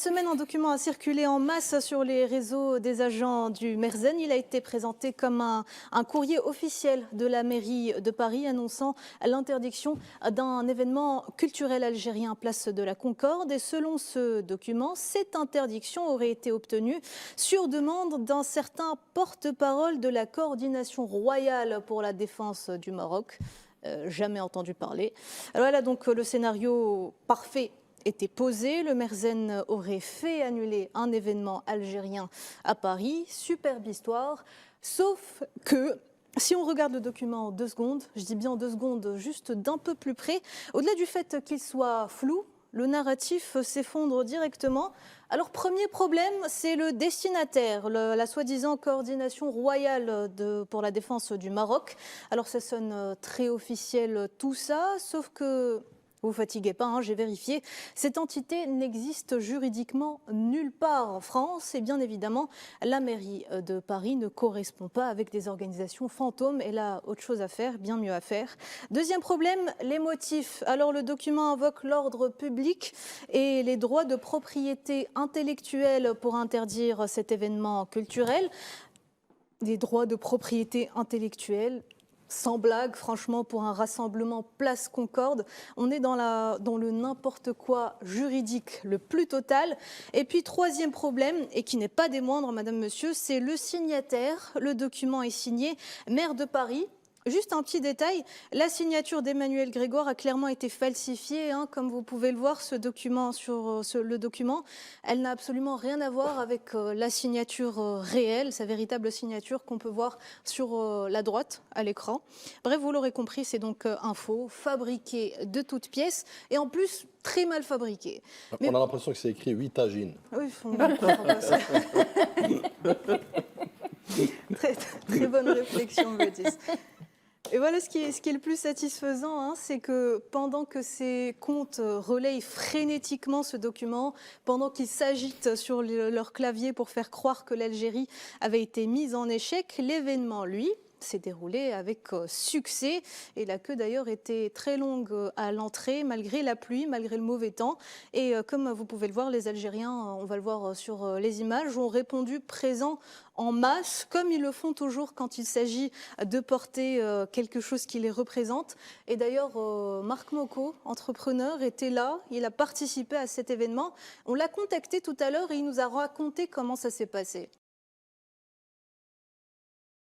Cette semaine, un document a circulé en masse sur les réseaux des agents du Mersen. Il a été présenté comme un courrier officiel de la mairie de Paris annonçant l'interdiction d'un événement culturel algérien place de la Concorde. Et selon ce document, cette interdiction aurait été obtenue sur demande d'un certain porte-parole de la coordination royale pour la défense du Maroc. Jamais entendu parler. Alors voilà donc le scénario parfait était posé. Le Mersen aurait fait annuler un événement algérien à Paris. Superbe histoire. Sauf que, si on regarde le document en 2 secondes, je dis bien en 2 secondes, juste d'un peu plus près, au-delà du fait qu'il soit flou, le narratif s'effondre directement. Alors, premier problème, c'est le destinataire, la soi-disant coordination royale pour la défense du Maroc. Alors, ça sonne très officiel tout ça, sauf que... Vous fatiguez pas, hein, j'ai vérifié. Cette entité n'existe juridiquement nulle part en France et bien évidemment, la mairie de Paris ne correspond pas avec des organisations fantômes. Elle a autre chose à faire, bien mieux à faire. Deuxième problème, les motifs. Alors le document invoque l'ordre public et les droits de propriété intellectuelle pour interdire cet événement culturel. Des droits de propriété intellectuelle. Sans blague, franchement, pour un rassemblement Place Concorde, on est dans le n'importe quoi juridique le plus total. Et puis, troisième problème, et qui n'est pas des moindres, madame, monsieur, c'est le signataire. Le document est signé maire de Paris. Juste un petit détail, la signature d'Emmanuel Grégoire a clairement été falsifiée, hein, comme vous pouvez le voir, ce document, le document, elle n'a absolument rien à voir avec la signature réelle, sa véritable signature qu'on peut voir sur la droite à l'écran. Bref, vous l'aurez compris, c'est donc un faux, fabriqué de toutes pièces et en plus très mal fabriqué. On a l'impression que c'est écrit 8 tagines. Oui, très bonne réflexion, Baptiste. Et voilà ce qui est le plus satisfaisant, hein, c'est que pendant que ces comptes relayent frénétiquement ce document, pendant qu'ils s'agitent sur leur clavier pour faire croire que l'Algérie avait été mise en échec, l'événement, lui, s'est déroulé avec succès et la queue d'ailleurs était très longue à l'entrée malgré la pluie, malgré le mauvais temps et comme vous pouvez le voir, les Algériens, on va le voir sur les images, ont répondu présents en masse comme ils le font toujours quand il s'agit de porter quelque chose qui les représente et d'ailleurs Marc Moko, entrepreneur, était là, il a participé à cet événement, on l'a contacté tout à l'heure et il nous a raconté comment ça s'est passé.